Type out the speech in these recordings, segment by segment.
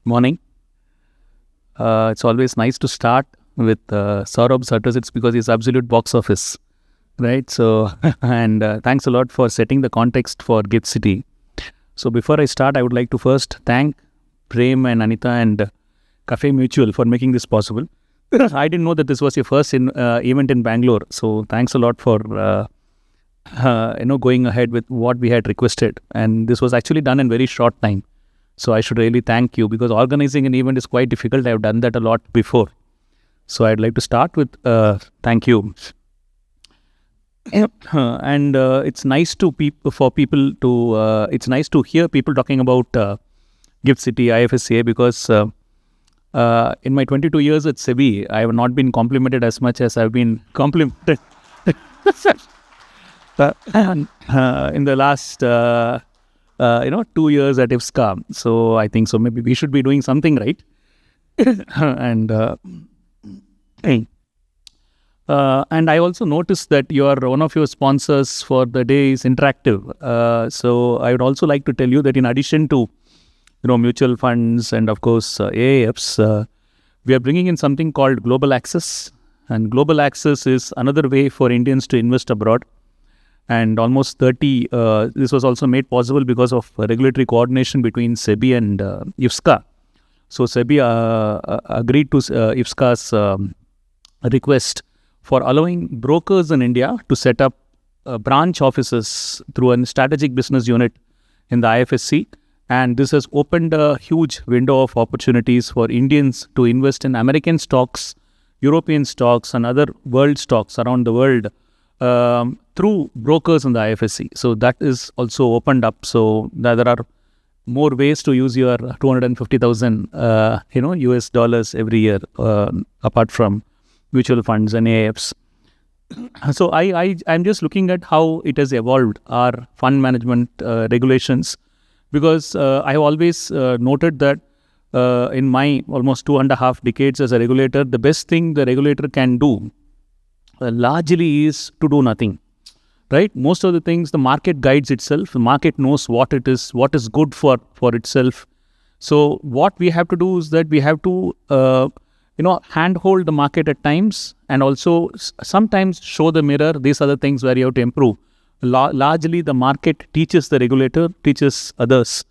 Morning. It's always nice to start with Saurabh's address. It's because he's absolute box office, right? So, and thanks a lot for setting the context for Gift City. So, before I start, I would like to first thank Prem and Anita and Cafe Mutual for making this possible. I didn't know that this was your first event in Bangalore. So, thanks a lot for going ahead with what we had requested. And this was actually done in very short time. So I should really thank you, because organizing an event is quite difficult. I've done that a lot before. So I'd like to start with thank you. And it's nice to it's nice to hear people talking about Gift City, IFSCA, because in my 22 years at SEBI, I have not been complimented as much as I've been complimented in the last 2 years at IFSCA. So I think so maybe we should be doing something right. And I also noticed that one of your sponsors for the day is Interactive. So I would also like to tell you that in addition to mutual funds and of course AIFs, we are bringing in something called Global Access. And Global Access is another way for Indians to invest abroad. And almost 30, this was also made possible because of regulatory coordination between SEBI and IFSCA. So SEBI agreed to IFSCA's request for allowing brokers in India to set up branch offices through a strategic business unit in the IFSC. And this has opened a huge window of opportunities for Indians to invest in American stocks, European stocks, and other world stocks around the world through brokers in the IFSC. So that is also opened up. So there are more ways to use your 250,000 US dollars every year apart from mutual funds and AIFs. So I'm just looking at how it has evolved, our fund management regulations, because I have always noted that in my almost 2.5 decades as a regulator, the best thing the regulator can do largely is to do nothing, right? Most of the things, the market guides itself. The market knows what it is, what is good for itself. So what we have to do is that we have to, handhold the market at times, and also sometimes show the mirror. These are the things where you have to improve. Largely, the market teaches the regulator, teaches others,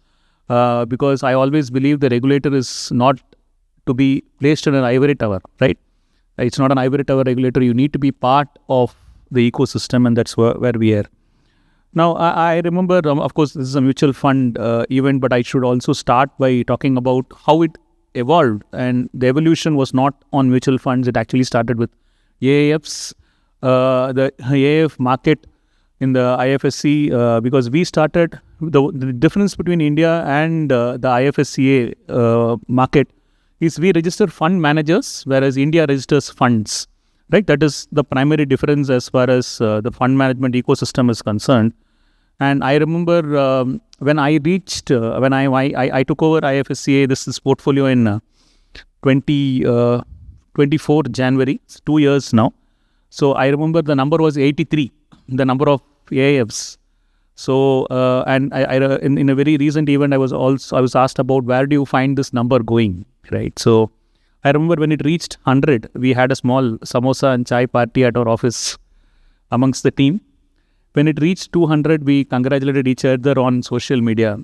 because I always believe the regulator is not to be placed in an ivory tower, right? It's not an ivory tower regulator. You need to be part of the ecosystem, and that's where we are. Now, I remember, of course, this is a mutual fund event, but I should also start by talking about how it evolved. And the evolution was not on mutual funds. It actually started with AIFs, the AIF market in the IFSC, because we started, the difference between India and the IFSCA market is we register fund managers, whereas India registers funds, right? That is the primary difference as far as the fund management ecosystem is concerned. And I remember when I reached, when I took over IFSCA, this portfolio in 24 January, it's 2 years now. So I remember the number was 83, the number of AIFs. So, and in a very recent event, I was asked about where do you find this number going, right? So I remember when it reached 100, we had a small samosa and chai party at our office amongst the team. When it reached 200, we congratulated each other on social media.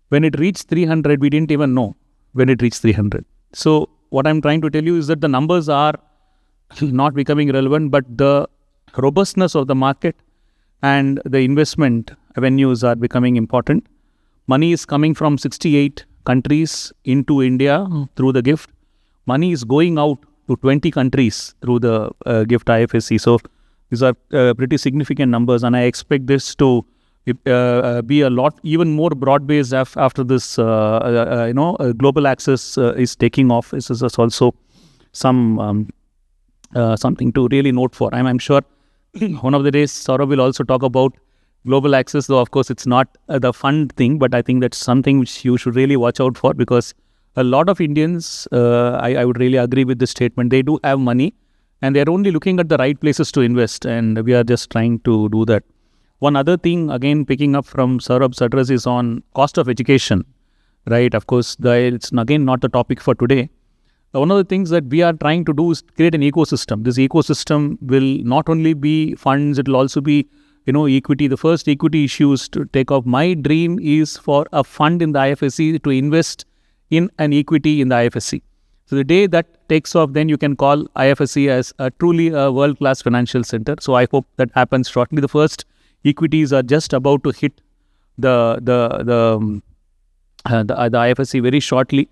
When it reached 300, we didn't even know when it reached 300. So what I'm trying to tell you is that the numbers are not becoming relevant, but the robustness of the market and the investment avenues are becoming important. Money is coming from 68 countries into India through the GIFT. Money is going out to 20 countries through the GIFT IFSC. So these are pretty significant numbers, and I expect this to be a lot even more broad-based after this. Global access is taking off. This is also some something to really note for. I'm sure one of the days Saurabh will also talk about global access, though of course it's not the fund thing, but I think that's something which you should really watch out for, because a lot of Indians, I would really agree with this statement, they do have money and they're only looking at the right places to invest, and we are just trying to do that. One other thing, again picking up from Saurabh's address, is on cost of education. right? Of course, it's again not the topic for today. One of the things that we are trying to do is create an ecosystem. This ecosystem will not only be funds, it will also be, equity. The first equity issues to take off. My dream is for a fund in the IFSC to invest in an equity in the IFSC. So the day that takes off, then you can call IFSC as truly a world-class financial center. So I hope that happens shortly. The first equities are just about to hit the IFSC very shortly.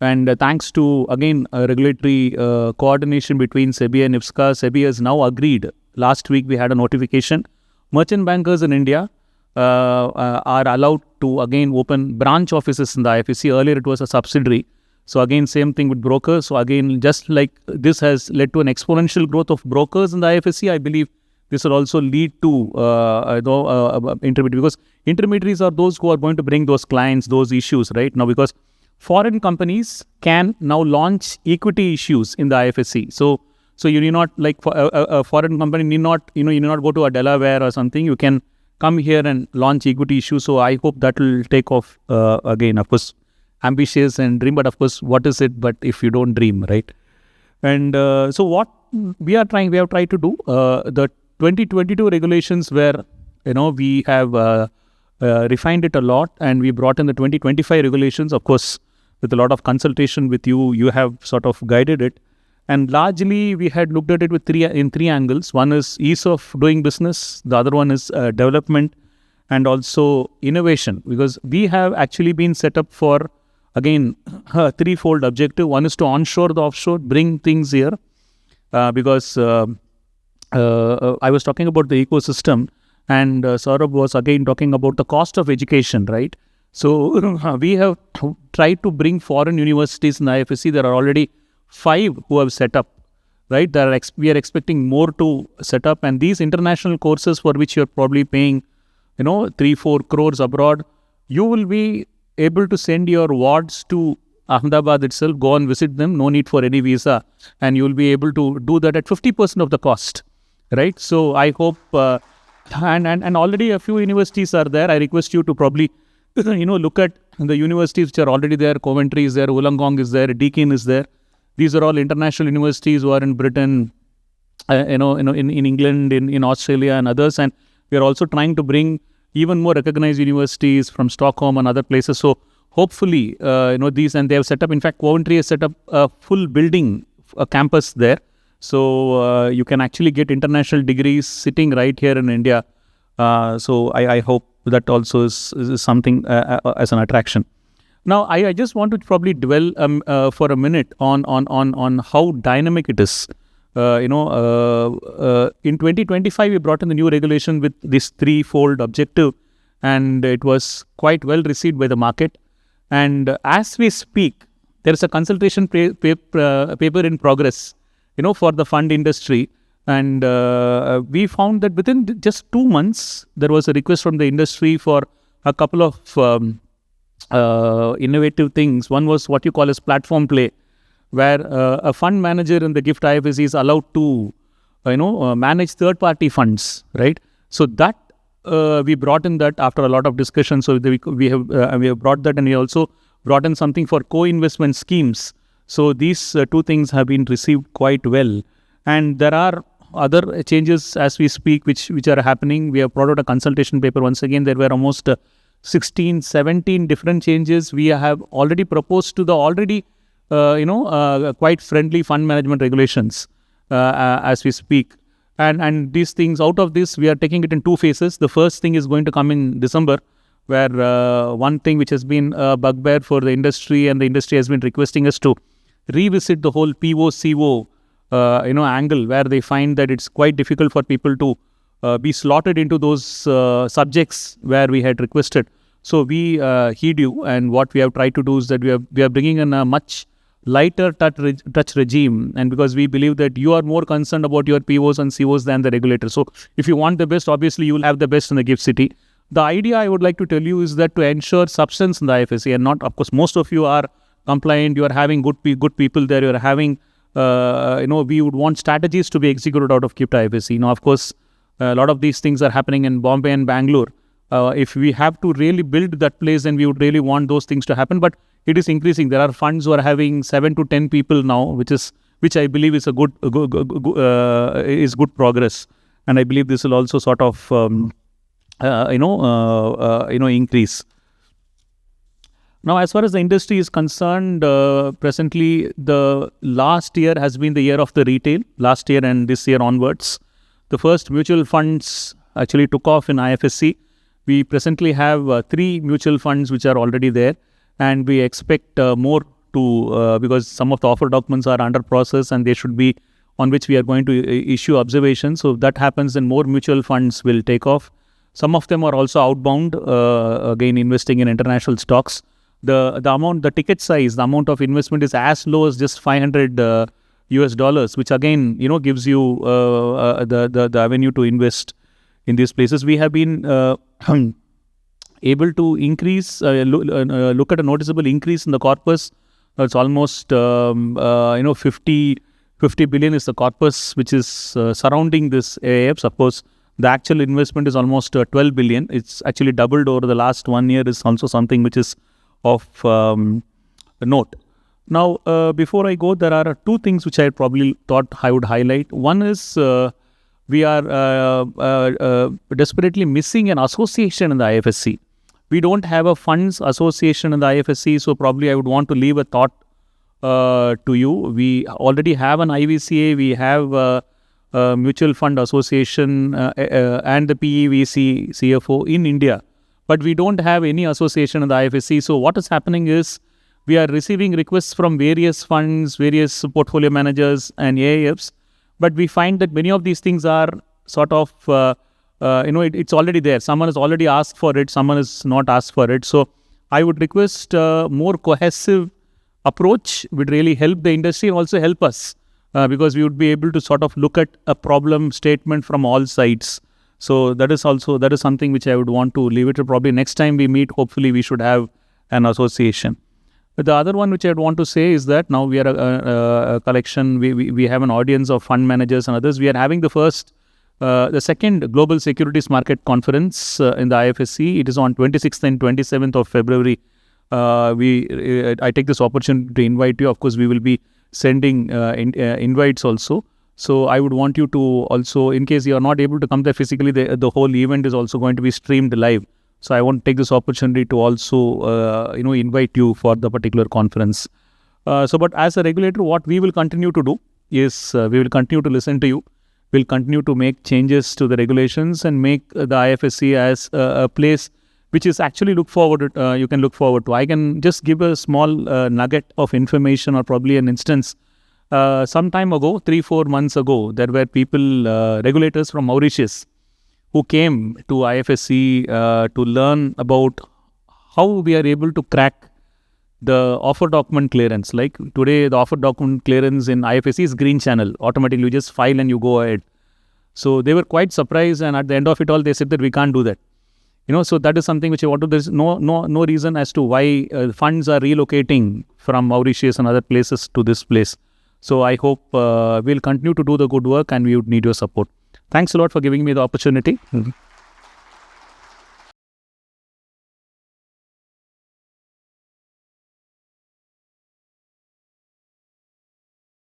And thanks to, again, regulatory coordination between SEBI and IFSCA, SEBI has now agreed. Last week, we had a notification. Merchant bankers in India are allowed to, again, open branch offices in the IFSC. Earlier, it was a subsidiary. So, again, same thing with brokers. So, again, just like this has led to an exponential growth of brokers in the IFSC, I believe this will also lead to intermediaries, because intermediaries are those who are going to bring those clients, those issues, right? Now, because foreign companies can now launch equity issues in the IFSC. So you need not, like, a foreign company need not, you need not go to a Delaware or something. You can come here and launch equity issues. So I hope that will take off. Again, of course, ambitious and dream, but of course, what is it? But if you don't dream, right? And so what we have tried to do, the 2022 regulations where, we have refined it a lot, and we brought in the 2025 regulations. Of course, with a lot of consultation with you, you have sort of guided it. And largely, we had looked at it with three angles. One is ease of doing business. The other one is development and also innovation. Because we have actually been set up for, again, a threefold objective. One is to onshore the offshore, bring things here. Because I was talking about the ecosystem, and Saurabh was again talking about the cost of education, right? So we have tried to bring foreign universities in the IFSC. There are already 5 who have set up, right? We are expecting more to set up, and these international courses for which you are probably paying, 3-4 crores abroad, you will be able to send your wards to Ahmedabad itself, go and visit them, no need for any visa, and you will be able to do that at 50% of the cost, right? So I hope, and already a few universities are there. I request you to probably, look at the universities which are already there. Coventry is there, Wollongong is there, Deakin is there. These are all international universities who are in Britain, in England, in Australia and others. And we are also trying to bring even more recognized universities from Stockholm and other places. So hopefully, these, and they have set up, in fact, Coventry has set up a full building, a campus there. So you can actually get international degrees sitting right here in India. So I hope that also is something as an attraction. Now, I just want to probably dwell for a minute on how dynamic it is. In 2025, we brought in the new regulation with this threefold objective, and it was quite well received by the market. And as we speak, there is a consultation paper in progress, for the fund industry. And we found that within just 2 months, there was a request from the industry for a couple of innovative things. One was what you call as platform play, where a fund manager in the GIFT IFSC is allowed to, manage third-party funds, right? So that we brought in that after a lot of discussion. So we have brought that, and we also brought in something for co-investment schemes. So these 2 things have been received quite well. And there are other changes as we speak, which are happening. We have brought out a consultation paper. Once again, there were almost 16, 17 different changes. We have already proposed to the already, quite friendly fund management regulations as we speak. And these things, out of this, we are taking it in 2 phases. The first thing is going to come in December, where one thing which has been a bugbear for the industry, and the industry has been requesting us to revisit the whole PO-CO angle, where they find that it's quite difficult for people to be slotted into those subjects where we had requested. So we heed you, and what we have tried to do is that we are bringing in a much lighter touch regime, and because we believe that you are more concerned about your POs and COs than the regulator. So if you want the best, obviously you will have the best in the GIFT City. The idea I would like to tell you is that to ensure substance in the IFSC, and not, of course, most of you are compliant, you are having good people there, you are having, we would want strategies to be executed out of GIFT IFSC. Of course, a lot of these things are happening in Bombay and Bangalore, If we have to really build that place, then we would really want those things to happen. But it is increasing. There are funds who are having 7 to 10 people now, which I believe is a good is good progress. And I believe this will also sort of increase. Now, as far as the industry is concerned, presently the last year has been the year of the retail. Last year and this year onwards, the first mutual funds actually took off in IFSC. We presently have 3 mutual funds which are already there, and we expect more to because some of the offer documents are under process and they should be on which we are going to issue observations. So if that happens, then more mutual funds will take off. Some of them are also outbound, again investing in international stocks. The amount, the ticket size, the amount of investment is as low as just $500 US, which again gives you the avenue to invest in these places. We have been able to increase, look at a noticeable increase in the corpus. It's almost 50 billion is the corpus which is surrounding this AIFs. Of course, the actual investment is almost 12 billion. It's actually doubled over the last 1 year. Is also something which is of note. Now, before I go, there are 2 things which I probably thought I would highlight. One is we are desperately missing an association in the IFSC. We don't have a funds association in the IFSC, so probably I would want to leave a thought to you. We already have an IVCA, we have a mutual fund association and the PEVC CFO in India, but we don't have any association in the IFSC. So what is happening is we are receiving requests from various funds, various portfolio managers and AIFs, but we find that many of these things are sort of, it's already there. Someone has already asked for it, someone has not asked for it. So I would request more cohesive approach would really help the industry and also help us because we would be able to sort of look at a problem statement from all sides. So that is something which I would want to leave it to. Probably next time we meet, hopefully we should have an association. The other one which I'd want to say is that now we are a collection, we have an audience of fund managers and others. We are having the second Global Securities Market Conference in the IFSC. It is on 26th and 27th of February. I take this opportunity to invite you. Of course, we will be sending invites also. So I would want you to also, in case you are not able to come there physically, the whole event is also going to be streamed live. So I want to take this opportunity to also, invite you for the particular conference. But as a regulator, what we will continue to do is we will continue to listen to you. We'll continue to make changes to the regulations and make the IFSC as a place which is actually you can look forward to. I can just give a small nugget of information or probably an instance. Some time ago, 3-4 months ago, there were people, regulators from Mauritius, who came to IFSC to learn about how we are able to crack the offer document clearance. Like today, the offer document clearance in IFSC is green channel. Automatically, you just file and you go ahead. So they were quite surprised, and at the end of it all, they said that we can't do that. So that is something which I want to. There's no reason as to why funds are relocating from Mauritius and other places to this place. So I hope we'll continue to do the good work, and we would need your support. Thanks a lot for giving me the opportunity.